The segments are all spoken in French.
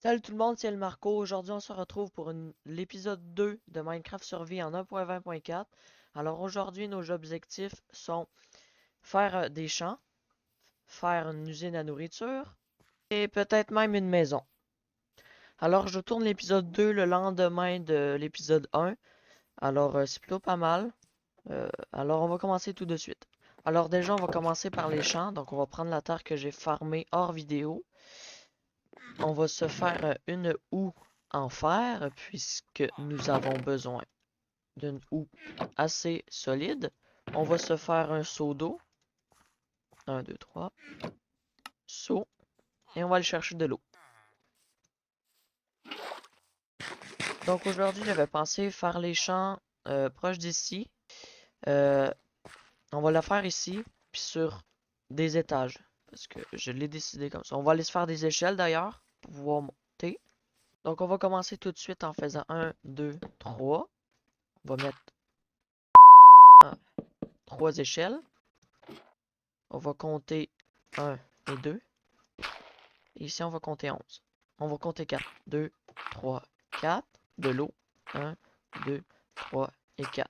Salut tout le monde, c'est le Marco. Aujourd'hui, on se retrouve pour l'épisode 2 de Minecraft Survie en 1.20.4. Alors aujourd'hui, nos objectifs sont faire des champs, faire une usine à nourriture et peut-être même une maison. Alors je tourne l'épisode 2 le lendemain de l'épisode 1. Alors c'est plutôt pas mal. Alors on va commencer tout de suite. Alors déjà, on va commencer par les champs. Donc on va prendre la terre que j'ai farmée hors vidéo. On va se faire une houe en fer puisque nous avons besoin d'une houe assez solide. On va se faire un seau d'eau. 1, 2, 3. Seau. Et on va aller chercher de l'eau. Donc aujourd'hui, j'avais pensé faire les champs proches d'ici. Euh, on va le faire ici, puis sur des étages. Parce que je l'ai décidé comme ça. On va aller se faire des échelles d'ailleurs, pour pouvoir monter. Donc on va commencer tout de suite en faisant 1, 2, 3. On va mettre 3 échelles. On va compter 1 et 2. Et ici, on va compter 11. On va compter 4. 2, 3, 4. De l'eau. 1, 2, 3 et 4.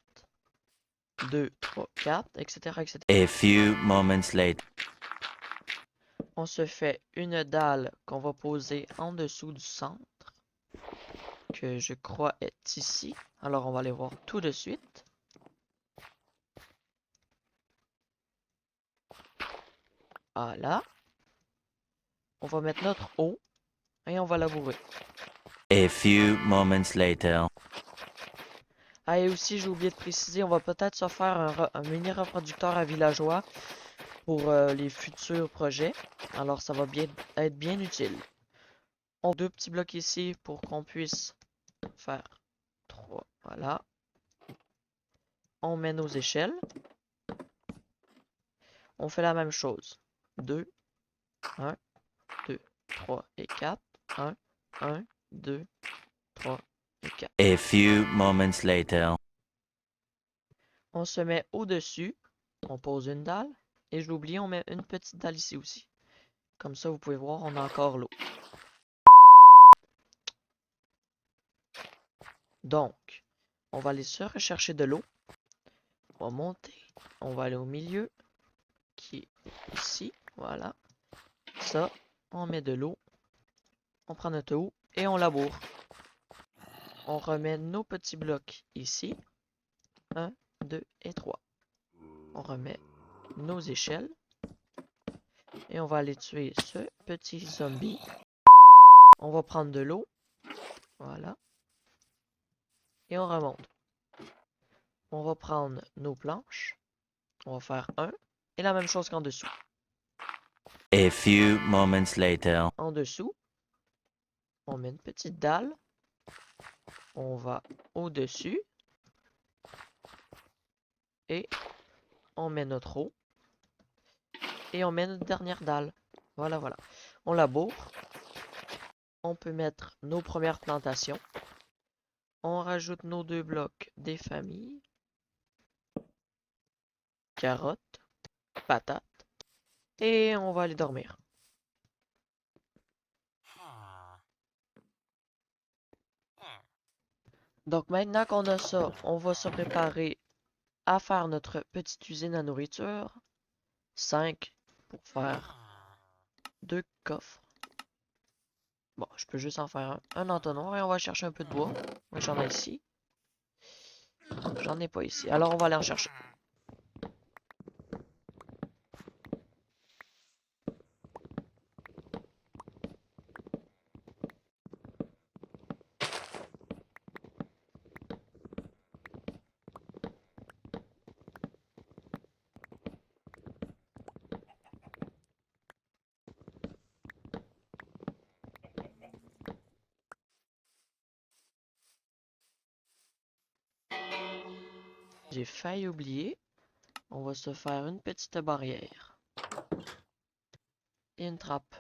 2, 3, 4, etc., etc. A few moments later. On se fait une dalle qu'on va poser en dessous du centre, que je crois est ici. Alors, on va aller voir tout de suite. Voilà. On va mettre notre eau et on va labourer. A few moments later. Ah, et aussi, j'ai oublié de préciser, on va peut-être se faire un mini reproducteur à villageois pour les futurs projets. Alors, ça va être bien utile. On a deux petits blocs ici pour qu'on puisse faire trois. Voilà. On met nos échelles. On fait la même chose. 2, 1, 2, 3 et 4. 1, 1, 2, 3 et 4. A few moments later. On se met au-dessus. On pose une dalle. Et je l'oublie, on met une petite dalle ici aussi. Comme ça, vous pouvez voir, on a encore l'eau. Donc, on va aller se rechercher de l'eau. On va monter. On va aller au milieu, qui est ici. Voilà. Ça, on met de l'eau. On prend notre eau et on laboure. On remet nos petits blocs ici. 1, 2 et 3. On remet nos échelles. Et on va aller tuer ce petit zombie. On va prendre de l'eau. Voilà. Et on remonte. On va prendre nos planches. On va faire un. Et la même chose qu'en dessous. A few moments later. En dessous, on met une petite dalle. On va au-dessus. Et on met notre eau. Et on met notre dernière dalle. Voilà, voilà. On laboure. On peut mettre nos premières plantations. On rajoute nos deux blocs des familles. Carottes, patates. Et on va aller dormir. Donc maintenant qu'on a ça, on va se préparer à faire notre petite usine à nourriture. 5 pour faire 2 coffres. Bon, je peux juste en faire un entonnoir et on va chercher un peu de bois. Moi, j'en ai ici. J'en ai pas ici. Alors, on va aller en chercher. J'ai failli oublier. On va se faire une petite barrière. Et une trappe.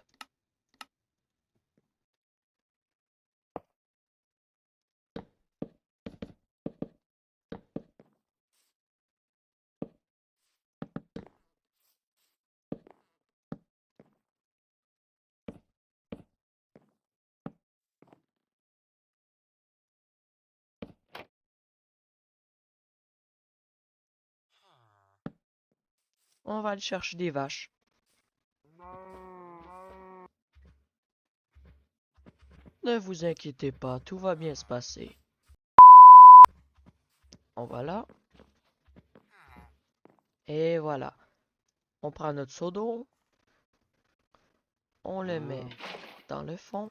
On va aller chercher des vaches. Ne vous inquiétez pas, tout va bien se passer. On va là. Et voilà. On prend notre seau d'eau. On le met dans le fond.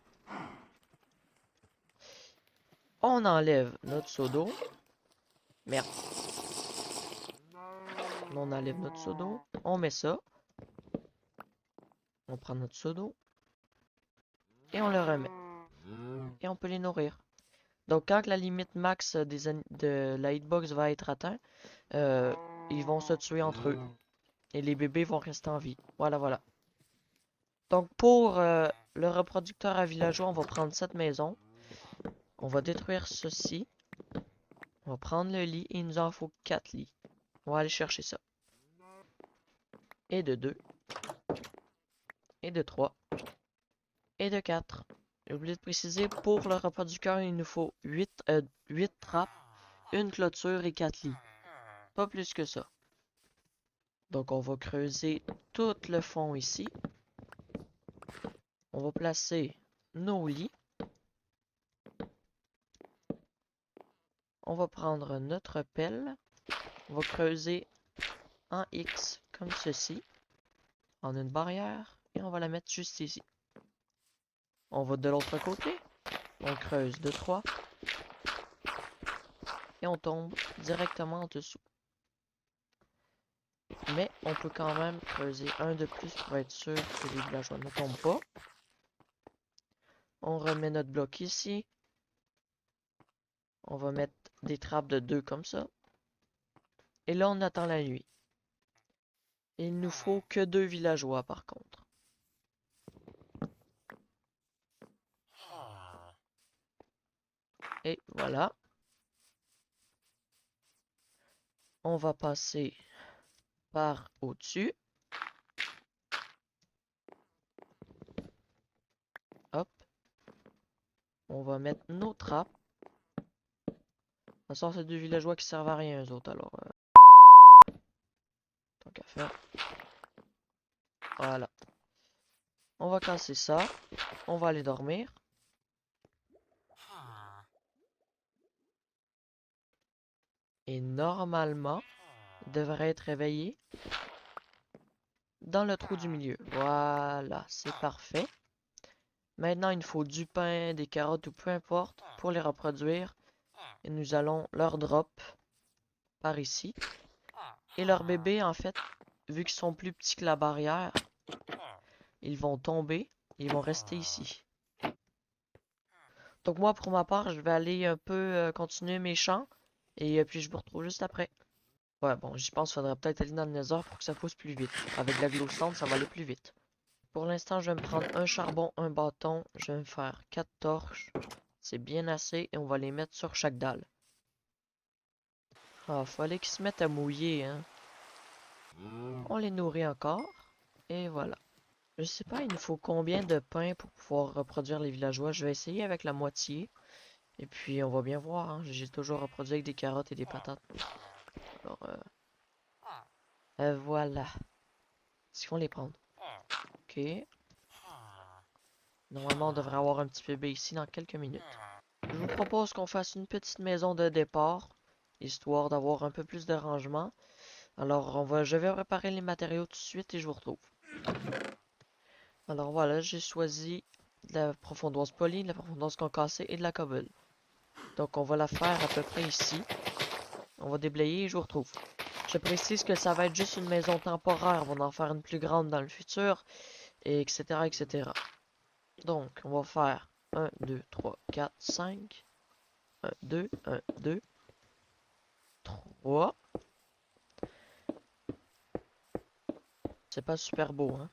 On enlève notre seau d'eau. Merde. On enlève notre seau d'eau. On met ça. On prend notre seau d'eau. Et on le remet. Et on peut les nourrir. Donc quand la limite max de la hitbox va être atteinte, ils vont se tuer entre eux. Et les bébés vont rester en vie. Voilà, voilà. Donc pour le reproducteur à villageois, on va prendre cette maison. On va détruire ceci. On va prendre le lit et il nous en faut 4 lits. On va aller chercher ça. Et de 2. Et de 3. Et de 4. J'ai oublié de préciser, pour le reproducteur, il nous faut 8 trappes, une clôture et 4 lits. Pas plus que ça. Donc on va creuser tout le fond ici. On va placer nos lits. On va prendre notre pelle. On va creuser en X comme ceci. En une barrière. Et on va la mettre juste ici. On va de l'autre côté. On creuse de 3. Et on tombe directement en dessous. Mais on peut quand même creuser un de plus pour être sûr que les villageois ne tombent pas. On remet notre bloc ici. On va mettre des trappes de 2 comme ça. Et là, on attend la nuit. Il nous faut que 2 villageois par contre. Et voilà. On va passer par au-dessus. Hop. On va mettre nos trappes. De toute façon, c'est 2 villageois qui servent à rien, eux autres, alors. Tant qu'à faire. Voilà. On va casser ça. On va aller dormir. Et normalement, il devrait être réveillé dans le trou du milieu. Voilà, c'est parfait. Maintenant, il nous faut du pain, des carottes ou peu importe pour les reproduire. Et nous allons leur drop par ici. Et leurs bébés, en fait, vu qu'ils sont plus petits que la barrière, ils vont tomber. Ils vont rester ici. Donc moi, pour ma part, je vais aller un peu continuer mes champs. Et puis je vous retrouve juste après. Ouais, bon, j'y pense, faudrait peut-être aller dans le Nether pour que ça pousse plus vite. Avec la glowstone, ça va aller plus vite. Pour l'instant, je vais me prendre un charbon, un bâton. Je vais me faire 4 torches. C'est bien assez et on va les mettre sur chaque dalle. Ah, fallait qu'ils se mettent à mouiller, hein. On les nourrit encore. Et voilà. Je sais pas, il nous faut combien de pain pour pouvoir reproduire les villageois. Je vais essayer avec la moitié. Et puis, on va bien voir, hein. J'ai toujours reproduit avec des carottes et des patates. Alors, voilà. Est-ce qu'on les prendre? Ok. Normalement, on devrait avoir un petit bébé ici dans quelques minutes. Je vous propose qu'on fasse une petite maison de départ, histoire d'avoir un peu plus de rangement. Alors, je vais préparer les matériaux tout de suite et je vous retrouve. Alors voilà, j'ai choisi de la profondoise polie, de la profondoise concassée et de la cobble. Donc on va la faire à peu près ici. On va déblayer et je vous retrouve. Je précise que ça va être juste une maison temporaire. On va en faire une plus grande dans le futur, et etc. etc. Donc, on va faire 1, 2, 3, 4, 5. 1, 2, 1, 2, 3. C'est pas super beau, hein?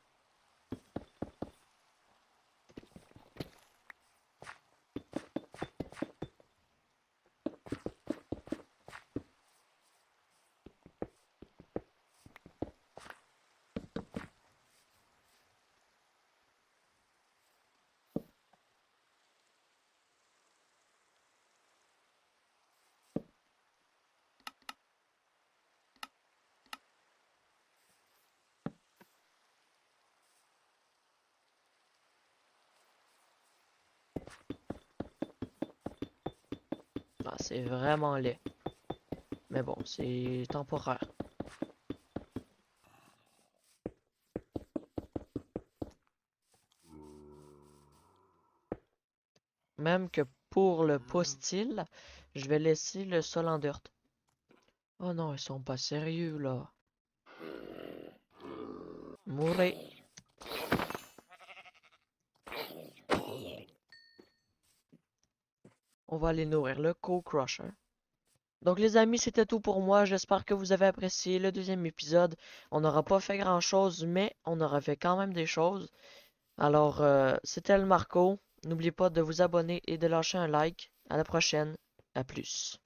c'est vraiment laid. Mais bon, c'est temporaire. Même que pour le postil, je vais laisser le sol en dirt. Oh non, ils sont pas sérieux là. Mourez. On va aller nourrir le Co-Crusher. Donc les amis, c'était tout pour moi. J'espère que vous avez apprécié le deuxième épisode. On n'aura pas fait grand chose, mais on aura fait quand même des choses. Alors, c'était le Marco. N'oubliez pas de vous abonner et de lâcher un like. À la prochaine. À plus.